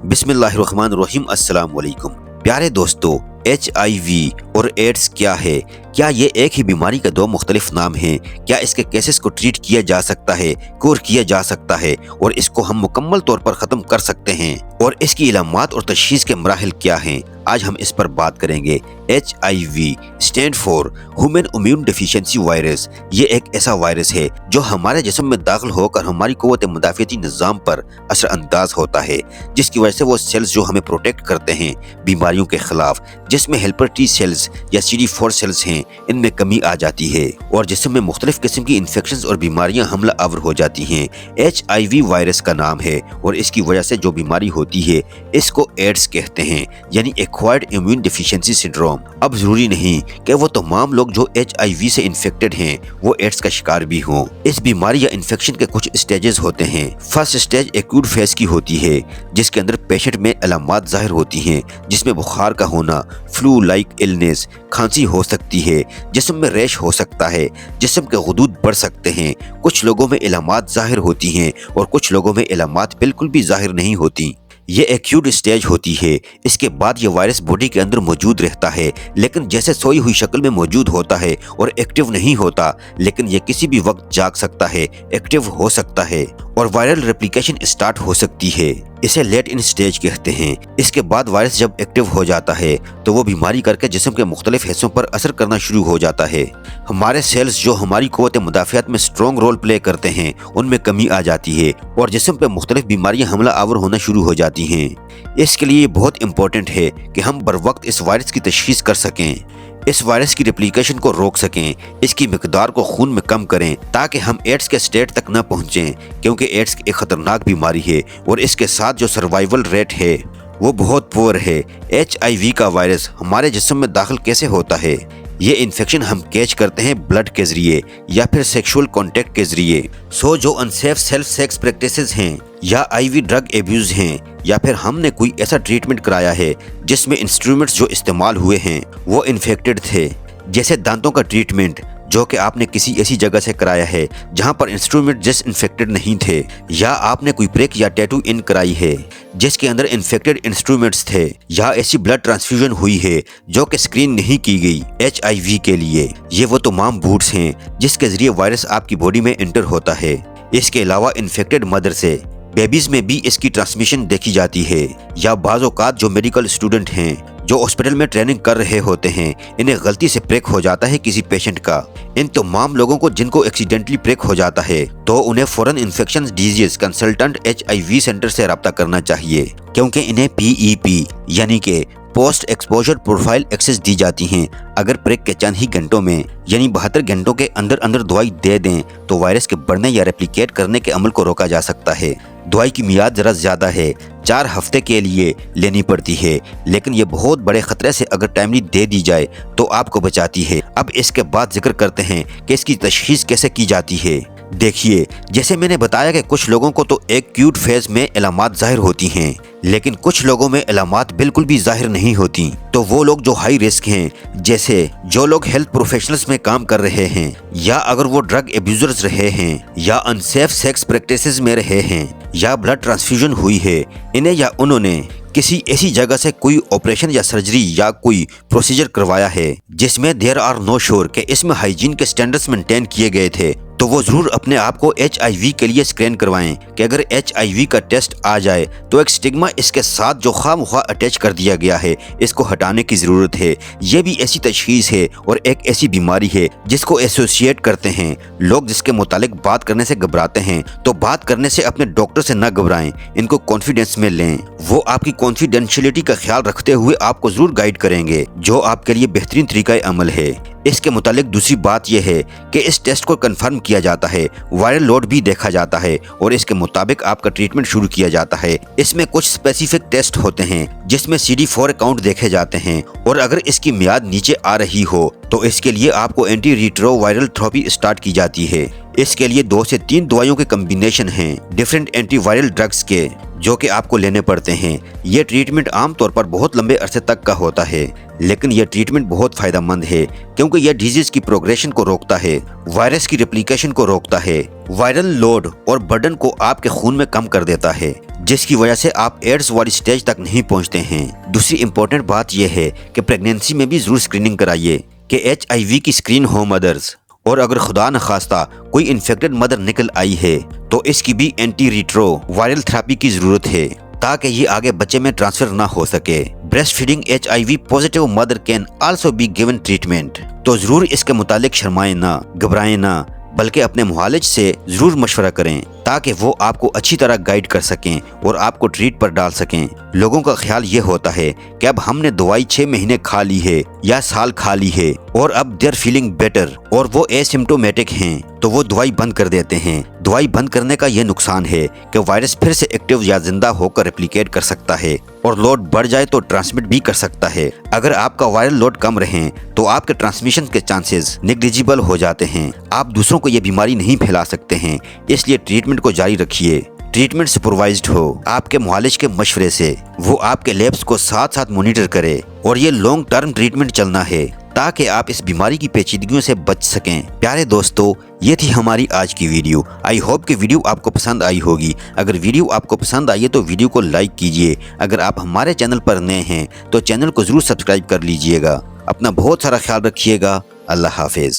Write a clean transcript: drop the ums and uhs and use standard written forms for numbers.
बिस्मिल्लाहिर्रहमानिर्रहीम। अस्सलाम वालेकुम प्यारे दोस्तों, HIV और एड्स क्या है? क्या ये एक ही बीमारी के दो मुख्तलिफ नाम हैं? क्या इसके केसेस को ट्रीट किया जा सकता है, क्योर किया जा सकता है और इसको हम मुकम्मल तौर पर ख़त्म कर सकते हैं? और इसकी इलामात और तशख़ीस के मराहिल क्या हैं? आज हम इस पर बात करेंगे। HIV stand for human immune deficiency virus. ये एक ऐसा वायरस है जो हमारे जिस्म में दाखिल होकर हमारी क़ुव्वत मुदाफ़ियती निज़ाम पर असरअंदाज होता है, जिसकी वजह से वो सेल्स जो हमें प्रोटेक्ट करते हैं बीमारियों के खिलाफ, जिसमें हेल्पर टी सेल्स या CD4 सेल्स हैं, इनमें कमी आ जाती है और जिस्म में मुख्तलिफ किस्म की इन्फेक्शंस और बीमारियां हमला आवर हो जाती हैं। HIV वायरस का नाम है और इसकी वजह से जो बीमारी होती है इसको एड्स कहते हैं, यानी एक्वायर्ड इम्यून डेफिशिएंसी सिंड्रोम। अब जरूरी नहीं कि वो तमाम लोग जो HIV से इन्फेक्टेड हैं वो एड्स का शिकार भी हों। इस बीमारी या इन्फेक्शन के कुछ स्टेजेस होते हैं। फर्स्ट स्टेज एक्यूट फेज की होती है, जिसके अंदर पेशेंट में अलामात जाहिर होती हैं, जिसमें बुखार का होना, फ्लू लाइक इलनेस, खांसी हो सकती है, जिस्म में रैश हो सकता है, जिस्म के गुदूद बढ़ सकते हैं। कुछ लोगों में इलामात जाहिर होती हैं और कुछ लोगों में इलामात बिल्कुल भी जाहिर नहीं होती। ये एक्यूट स्टेज होती है। इसके बाद ये वायरस बॉडी के अंदर मौजूद रहता है, लेकिन जैसे सोई हुई शक्ल में मौजूद होता है और एक्टिव नहीं होता, लेकिन ये किसी भी वक्त जाग सकता है, एक्टिव हो सकता है और वायरल रेप्लिकेशन स्टार्ट हो सकती है। इसे लेट इन स्टेज कहते हैं। इसके बाद वायरस जब एक्टिव हो जाता है तो वो बीमारी करके जिस्म के मुख्तलिफ हिस्सों पर असर करना शुरू हो जाता है। हमारे सेल्स जो हमारी क़ुव्वत मुदाफ़ियत में स्ट्रॉन्ग रोल प्ले करते हैं उनमें कमी आ जाती है और जिस्म पे मुख्तलिफ बीमारियां हमला आवर होना शुरू हो जाती हैं। इसके लिए बहुत इंपॉर्टेंट है कि हम बर वक्त इस वायरस की तशख़ीस कर सकें, इस वायरस की रेप्लिकेशन को रोक सकें, इसकी मिकदार को खून में कम करें ताकि हम एड्स के स्टेट तक न पहुंचें, क्योंकि एड्स एक ख़तरनाक बीमारी है और इसके साथ जो सर्वाइवल रेट है वो बहुत पुअर है। HIV का वायरस हमारे जिस्म में दाखिल कैसे होता है? ये इन्फेक्शन हम कैच करते हैं ब्लड के जरिए या फिर सेक्सुअल कांटेक्ट के जरिए। जो अनसेफ सेल्फ सेक्स प्रैक्टिसेस हैं या IV ड्रग एब्यूज हैं या फिर हमने कोई ऐसा ट्रीटमेंट कराया है जिसमें इंस्ट्रूमेंट्स जो इस्तेमाल हुए हैं वो इन्फेक्टेड थे, जैसे दांतों का ट्रीटमेंट जो कि आपने किसी ऐसी जगह से कराया है जहां पर इंस्ट्रूमेंट डिसइंफेक्टेड नहीं थे, या आपने कोई ब्रेक या टैटू इन कराई है जिसके अंदर इन्फेक्टेड इंस्ट्रूमेंट्स थे, या ऐसी ब्लड ट्रांसफ्यूजन हुई है जो कि स्क्रीन नहीं की गई HIV के लिए। ये वो तमाम बूट्स हैं जिसके जरिए वायरस आपकी बॉडी में एंटर होता है। इसके अलावा इन्फेक्टेड मदर से बेबीज में भी इसकी ट्रांसमिशन देखी जाती है, या बाज़ औक़ात जो मेडिकल स्टूडेंट हैं जो हॉस्पिटल में ट्रेनिंग कर रहे होते हैं, इन्हें गलती से प्रेक हो जाता है किसी पेशेंट का। इन तमाम लोगों को जिनको एक्सीडेंटली प्रेक हो जाता है तो उन्हें फौरन infection disease consultant HIV centre से रब्ता करना चाहिए, क्योंकि इन्हें PEP यानी कि पोस्ट एक्सपोजर प्रोफाइल एक्सेस दी जाती हैं। अगर प्रेक के चंद ही घंटों में यानी 72 घंटों के अंदर अंदर दवाई दे दें तो वायरस के बढ़ने या रेप्लिकेट करने के अमल को रोका जा सकता है। दवाई की मियाद जरा ज़्यादा है, 4 हफ्ते के लिए लेनी पड़ती है, लेकिन ये बहुत बड़े खतरे से अगर टाइमली दे दी जाए तो आपको बचाती है। अब इसके बाद जिक्र करते हैं कि इसकी तशख़ीस कैसे की जाती है। देखिए, जैसे मैंने बताया कि कुछ लोगों को तो एक्यूट फेज में अलामात जाहिर होती हैं, लेकिन कुछ लोगों में अलामात बिल्कुल भी जाहिर नहीं होती। तो वो लोग जो हाई रिस्क हैं, जैसे जो लोग हेल्थ प्रोफेशनल्स में काम कर रहे हैं, या अगर वो ड्रग एब्यूजर्स रहे हैं, या अनसेफ सेक्स प्रैक्टिसेस में रहे हैं, या ब्लड ट्रांसफ्यूजन हुई है, इन्हें या उन्होंने किसी ऐसी जगह से कोई ऑपरेशन या सर्जरी या कोई प्रोसीजर करवाया है जिसमें देयर आर नो श्योर कि इसमें हाइजीन के स्टैंडर्ड्स मेंटेन किए गए थे, तो वो जरूर अपने आप को HIV के लिए स्क्रीन करवाएं कि अगर HIV का टेस्ट आ जाए तो एक स्टिग्मा इसके साथ जो खामख्वाह अटैच कर दिया गया है इसको हटाने की ज़रूरत है। ये भी ऐसी तशख़ीस है और एक ऐसी बीमारी है जिसको एसोसिएट करते हैं लोग, जिसके मुतालिक बात करने से घबराते हैं। तो बात करने से अपने डॉक्टर से न घबराएं, इनको कॉन्फिडेंस में लें। वो आपकी कॉन्फिडेंशियलिटी का ख्याल रखते हुए आपको जरूर गाइड करेंगे, जो आपके लिए बेहतरीन तरीका अमल है। इसके मुतालिक दूसरी बात यह है कि इस टेस्ट को कंफर्म किया जाता है, वायरल लोड भी देखा जाता है और इसके मुताबिक आपका ट्रीटमेंट शुरू किया जाता है। इसमें कुछ स्पेसिफिक टेस्ट होते हैं जिसमें CD4 काउंट देखे जाते हैं और अगर इसकी मियाद नीचे आ रही हो तो इसके लिए आपको anti retro viral therapy start की जाती है। اس کے لیے 2 سے 3 दवाइयों के कम्बिनेशन हैं डिफरेंट एंटीवायरल ड्रग्स के, जो कि आपको लेने पड़ते हैं। ये ट्रीटमेंट आमतौर पर बहुत लंबे अरसे तक का होता है, लेकिन यह ट्रीटमेंट बहुत फायदेमंद है क्योंकि यह डिजीज की प्रोग्रेशन को रोकता है, वायरस की रेप्लिकेशन को रोकता है, वायरल लोड और बर्डन को आपके खून में कम कर देता है, जिसकी वजह से आप एड्स वाली स्टेज तक नहीं पहुंचते हैं। दूसरी इम्पोर्टेंट बात यह है कि प्रेगनेंसी में भी जरूर स्क्रीनिंग कराइए कि HIV की स्क्रीन हो मदर्स, और अगर खुदा न खास्ता कोई इन्फेक्टेड मदर निकल आई है तो इसकी भी एंटी रिट्रो वायरल थेरेपी की जरूरत है ताकि ये आगे बच्चे में ट्रांसफर ना हो सके। Breast feeding HIV positive mother can also be given treatment. तो जरूर इसके मुतालिक शर्माएं ना, घबराएं ना, बल्कि अपने मुआलिज से जरूर मशवरा करें ताकि वो आपको अच्छी तरह गाइड कर सकें और आपको ट्रीट पर डाल सकें। लोगों का ख्याल ये होता है कि अब हमने दवाई 6 महीने खा ली है या साल खा ली है और अब देयर फीलिंग बेटर और वो एसिम्प्टोमेटिक हैं तो वो दवाई बंद कर देते हैं। दवाई बंद करने का ये नुकसान है कि वायरस फिर से एक्टिव या जिंदा होकर रेप्लिकेट कर सकता है और लोड बढ़ जाए तो ट्रांसमिट भी कर सकता है। अगर आपका वायरल लोड कम रहे तो आपके ट्रांसमिशन के चांसेस नेग्लिजिबल हो जाते हैं। आप दूसरों को ये बीमारी नहीं फैला सकते हैं, इसलिए ट्रीटमेंट को जारी रखिए। ट्रीटमेंट सुपरवाइज्ड हो आपके मुआलिज के मशवरे से, वो आपके लैब्स को साथ साथ मॉनिटर करे और ये लॉन्ग टर्म ट्रीटमेंट चलना है ताकि आप इस बीमारी की पेचीदगियों से बच सकें। प्यारे दोस्तों, ये थी हमारी आज की वीडियो। आई होप कि वीडियो आपको पसंद आई होगी। अगर वीडियो आपको पसंद आई है तो वीडियो को लाइक कीजिए। अगर आप हमारे चैनल पर नए हैं तो चैनल को जरूर सब्सक्राइब कर लीजिएगा। अपना बहुत सारा ख्याल रखिएगा। अल्लाह हाफिज।